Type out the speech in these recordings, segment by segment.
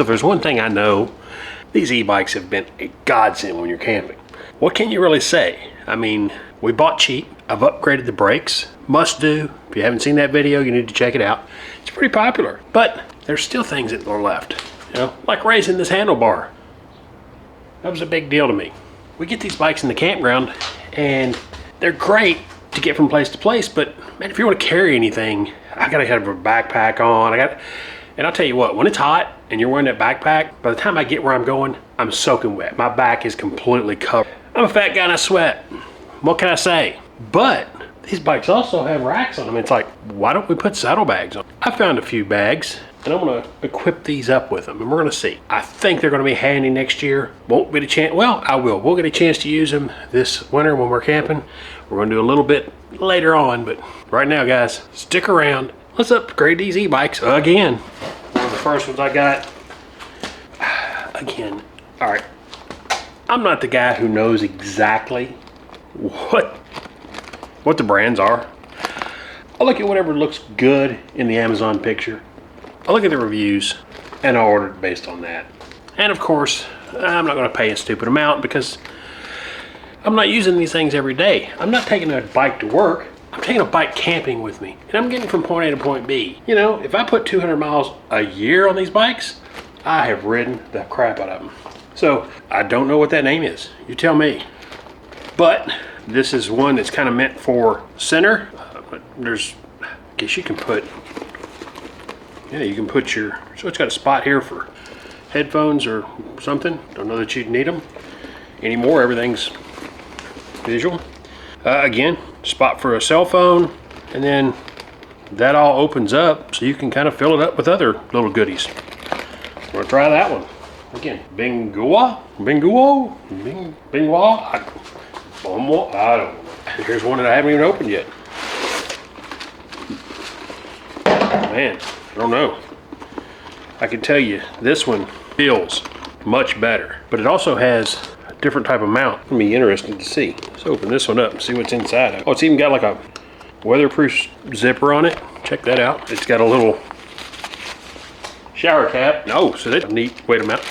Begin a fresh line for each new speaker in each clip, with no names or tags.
So if there's one thing I know, these e-bikes have been a godsend when you're camping. What can you really say? I mean, we bought cheap. I've upgraded the brakes. Must do. If you haven't seen that video, you need to check it out. It's pretty popular, but there's still things that are left. You know, like raising this handlebar. That was a big deal to me. We get these bikes in the campground and they're great to get from place to place, but man, if you want to carry anything, I gotta have a backpack on. And I'll tell you what, when it's hot and you're wearing that backpack, by the time I get where I'm going, I'm soaking wet. My back is completely covered. I'm a fat guy and I sweat. What can I say? But these bikes also have racks on them. It's like, why don't we put saddlebags on? I found a few bags and I'm gonna equip these up with them and we're gonna see. I think they're gonna be handy next year. Won't get a chance, well, I will. We'll get a chance to use them this winter when we're camping. We're gonna do a little bit later on, but right now, guys, stick around. Let's upgrade these e-bikes again. One of the first ones I got, again, all right. I'm not the guy who knows exactly what the brands are. I look at whatever looks good in the Amazon picture. I look at the reviews and I order it based on that. And of course, I'm not gonna pay a stupid amount because I'm not using these things every day. I'm not taking a bike to work. I'm taking a bike camping with me and I'm getting from point A to point B. You know, if I put 200 miles a year on these bikes, I have ridden the crap out of them. So I don't know what that name is. You tell me. But this is one that's kind of meant for center. But there's, I guess you can put, yeah, you can put your, so it's got a spot here for headphones or something. Don't know that you'd need them anymore. Everything's visual. Again, spot for a cell phone, and then that all opens up so you can kind of fill it up with other little goodies. We're gonna try that one. Again, Bingua, I don't know. Here's one that I haven't even opened yet. Man, I don't know. I can tell you, this one feels much better, but it also has a different type of mount. It'll be interesting to see. Let's open this one up and see what's inside. Oh, it's even got like a weatherproof zipper on it. Check that out. It's got a little shower cap. Oh, so that's a neat way to mount.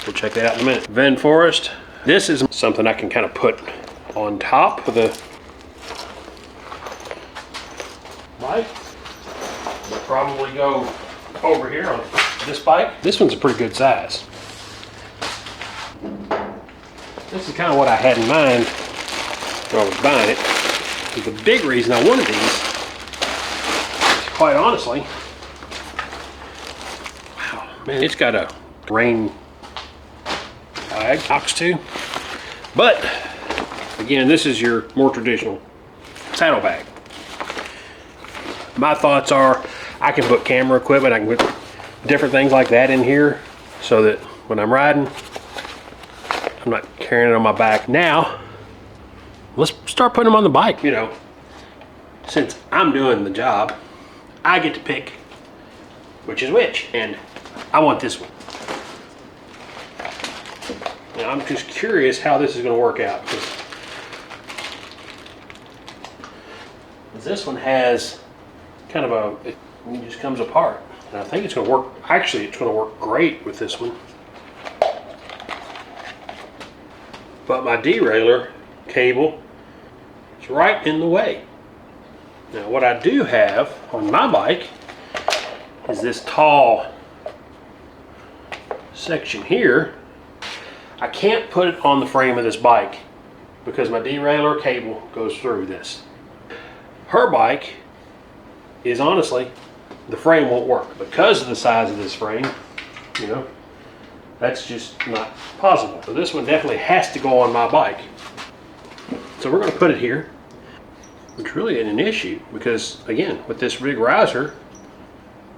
We'll check that out in a minute. Van Forest. This is something I can kind of put on top of the bike. We'll probably go over here on this bike. This one's a pretty good size. This is kind of what I had in mind when I was buying it. The big reason I wanted these is, quite honestly, wow, man, it's got a rain bag, box too. But again, this is your more traditional saddle bag. My thoughts are I can put camera equipment, I can put different things like that in here so that when I'm riding, I'm not carrying it on my back. Now, let's start putting them on the bike. You know, since I'm doing the job, I get to pick which is which, and I want this one. Now, I'm just curious how this is going to work out, because this one has kind of it just comes apart, and I think it's going to work. Actually, it's going to work great with this one. But my derailleur cable is right in the way. Now, what I do have on my bike is this tall section here. I can't put it on the frame of this bike because my derailleur cable goes through this. Her bike is, honestly, the frame won't work because of the size of this frame. You know, that's just not possible. So this one definitely has to go on my bike. So we're going to put it here, which really isn't an issue because, again, with this big riser,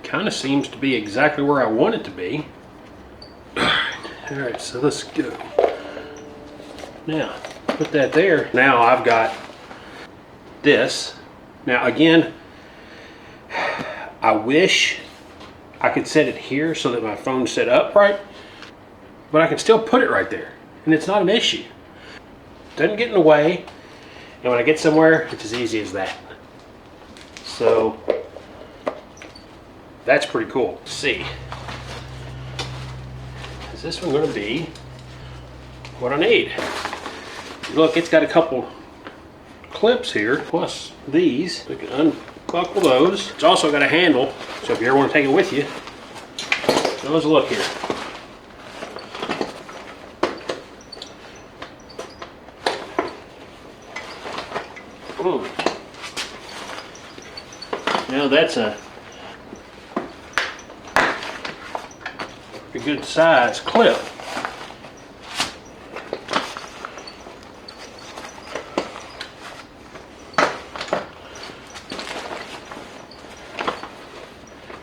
kind of seems to be exactly where I want it to be. All right, so let's go. Now, put that there. Now I've got this. Now again, I wish I could set it here so that my phone's set up right, but I can still put it right there, and it's not an issue. Doesn't get in the way, and when I get somewhere, it's as easy as that. So that's pretty cool. Let's see. is this one going to be what I need? Look, it's got a couple clips here, plus these. We can unbuckle those. It's also got a handle, so if you ever want to take it with you. So let's look here. Now that's a pretty good size clip.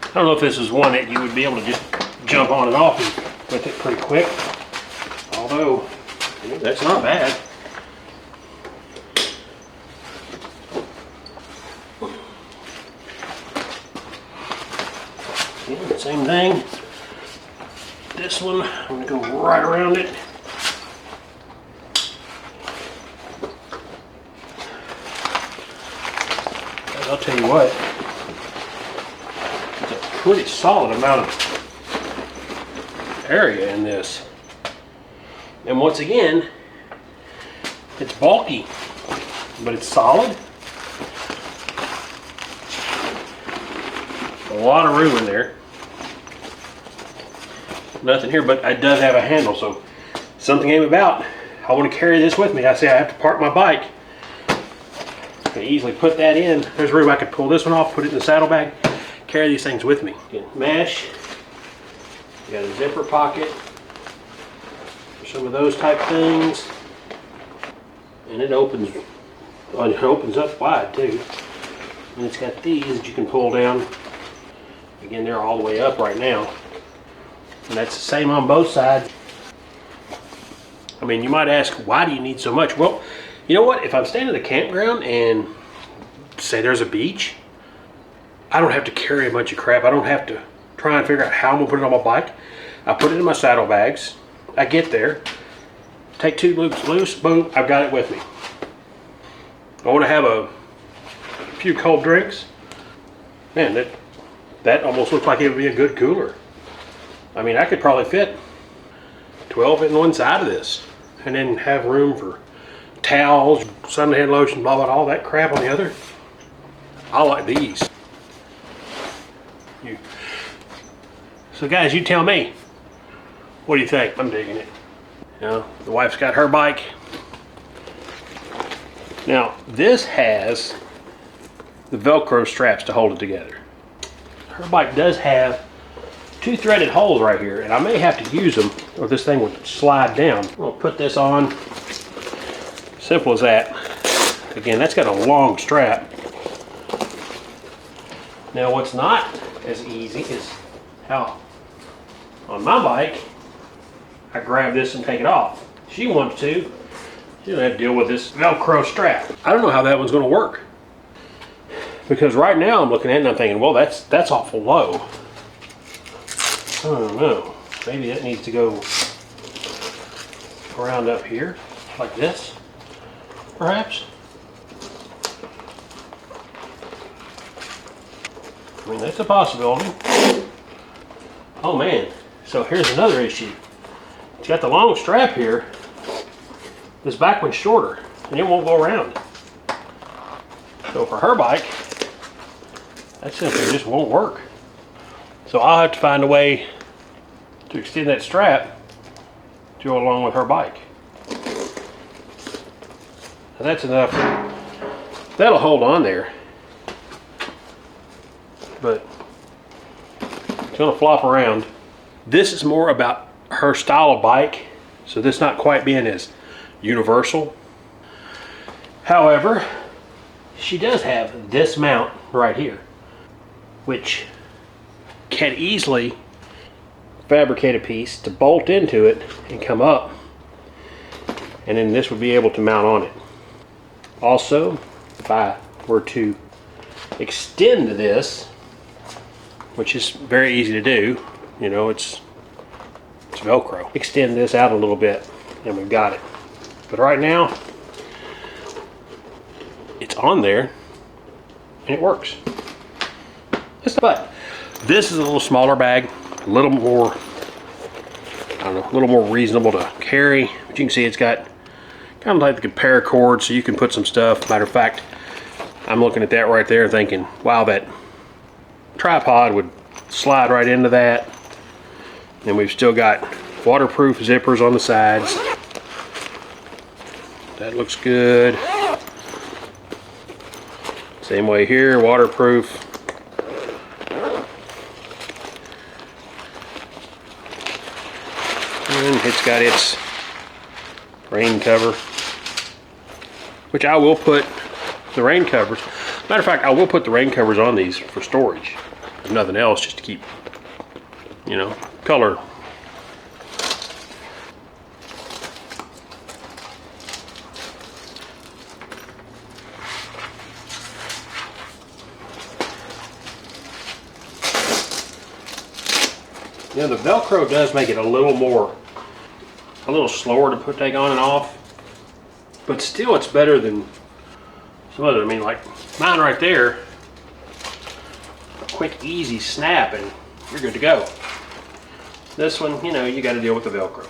I don't know if this is one that you would be able to just jump on and off with it pretty quick. Although, that's not bad. Yeah, same thing. This one, I'm going to go right around it. I'll tell you what, it's a pretty solid amount of area in this. And once again, it's bulky, but it's solid. A lot of room in there. Nothing here, but it does have a handle, so something came about. I want to carry this with me. I say I have to park my bike. I can easily put that in. There's room I could pull this one off, put it in the saddlebag, carry these things with me. Mesh. You got a zipper pocket for some of those type things, and it opens up wide too. And it's got these that you can pull down. Again, they're all the way up right now. And that's the same on both sides. I mean, you might ask, why do you need so much? Well, you know what? If I'm staying at a campground and say there's a beach, I don't have to carry a bunch of crap. I don't have to try and figure out how I'm gonna put it on my bike. I put it in my saddlebags. I get there, take two loops loose, boom, I've got it with me. I want to have a few cold drinks. Man, that almost looks like it would be a good cooler. I mean, I could probably fit 12 in one side of this, and then have room for towels, suntan lotion, blah, blah, all that crap on the other. I like these. So guys, you tell me, what do you think? I'm digging it. You know, the wife's got her bike. Now, this has the Velcro straps to hold it together. Her bike does have two threaded holes right here, and I may have to use them or this thing would slide down. I'm gonna put this on. Simple as that. Again, that's got a long strap. Now, what's not as easy is how on my bike I grab this and take it off. She wants to. She doesn't have to deal with this Velcro strap. I don't know how that one's going to work, because right now I'm looking at it and I'm thinking, well, that's awful low. I don't know. Maybe that needs to go around up here like this, perhaps. I mean, that's a possibility. Oh man, so here's another issue. It's got the long strap here. This back one's shorter, and it won't go around. So for her bike, that simply just won't work. So I'll have to find a way to extend that strap to go along with her bike. Now that's enough. That'll hold on there. But it's gonna flop around. This is more about her style of bike, so this not quite being as universal. However, she does have this mount right here, which can easily fabricate a piece to bolt into it and come up, and then this would be able to mount on it. Also, if I were to extend this, which is very easy to do, you know, it's Velcro. Extend this out a little bit and we've got it. But right now, it's on there and it works. But this is a little smaller bag, a little more, don't know, a little more reasonable to carry. But you can see it's got kind of like the paracord, so you can put some stuff. Matter of fact, I'm looking at that right there thinking, wow, that tripod would slide right into that. And we've still got waterproof zippers on the sides. That looks good. Same way here, waterproof. And it's got its rain cover, which I will put the rain covers. Matter of fact, I will put the rain covers on these for storage. If nothing else, just to keep, you know, color. You know, the Velcro does make it a little slower to take on and off, but still it's better than some other. I mean, like mine right there, a quick, easy snap and you're good to go. This one, you know, you got to deal with the Velcro.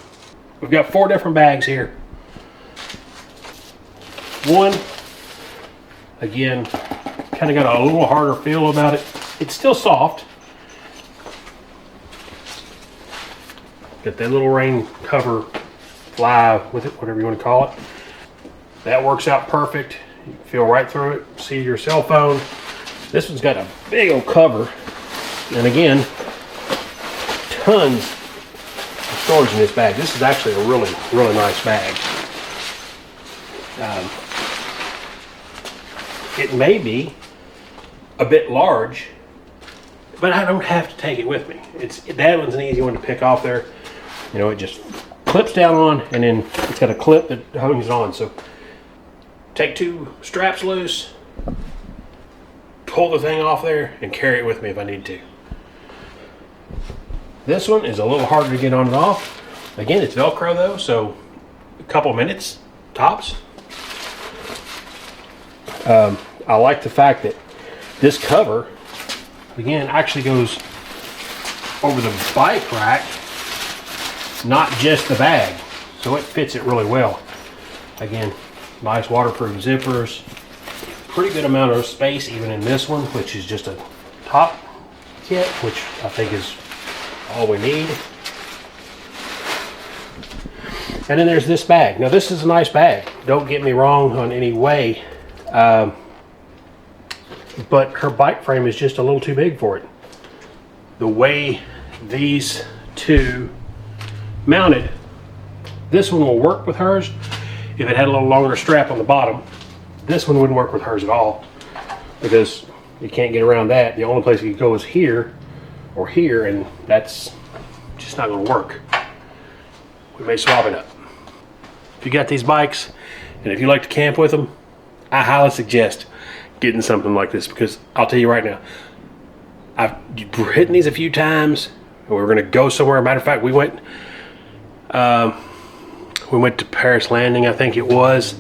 We've got 4 different bags here. One, again, kind of got a little harder feel about it. It's still soft. Got that little rain cover fly with it, whatever you want to call it. That works out perfect. You can feel right through it, see your cell phone. This one's got a big old cover. And again, tons of storage in this bag. This is actually a really, really nice bag. It may be a bit large, but I don't have to take it with me. That one's an easy one to pick off there. You know, it just clips down on, and then it's got a clip that hangs it on. So take 2 straps loose, pull the thing off there, and carry it with me if I need to. This one is a little harder to get on and off. Again, it's Velcro though, so a couple minutes tops. I like the fact that this cover, again, actually goes over the bike rack, not just the bag, so it fits it really well. Again, nice waterproof zippers, pretty good amount of space even in this one, which is just a top kit, which I think is all we need. And then there's this bag. Now this is a nice bag, don't get me wrong on any way, but her bike frame is just a little too big for it. The way these two mounted, this one will work with hers if it had a little longer strap on the bottom. This one wouldn't work with hers at all because you can't get around that. The only place you can go is here or here, and that's just not going to work. We may swap it up. If you got these bikes and if you like to camp with them, I highly suggest getting something like this, because I'll tell you right now, I've ridden these a few times. We were going to go somewhere. Matter of fact, we went to Paris Landing, I think it was,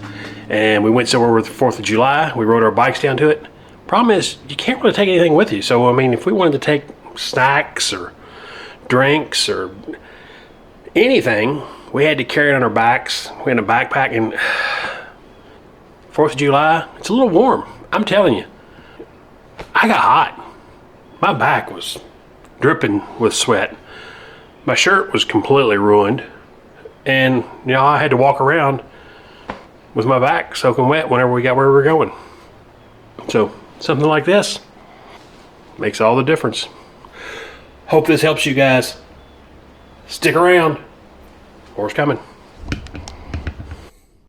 and we went somewhere with the 4th of July. We rode our bikes down to it. Problem is, you can't really take anything with you. So, I mean, if we wanted to take snacks or drinks or anything, we had to carry it on our backs. We had a backpack, and 4th of July, it's a little warm. I'm telling you, I got hot. My back was dripping with sweat. My shirt was completely ruined. And, you know, I had to walk around with my back soaking wet whenever we got where we were going. So, something like this makes all the difference. Hope this helps you guys. Stick around. More's coming.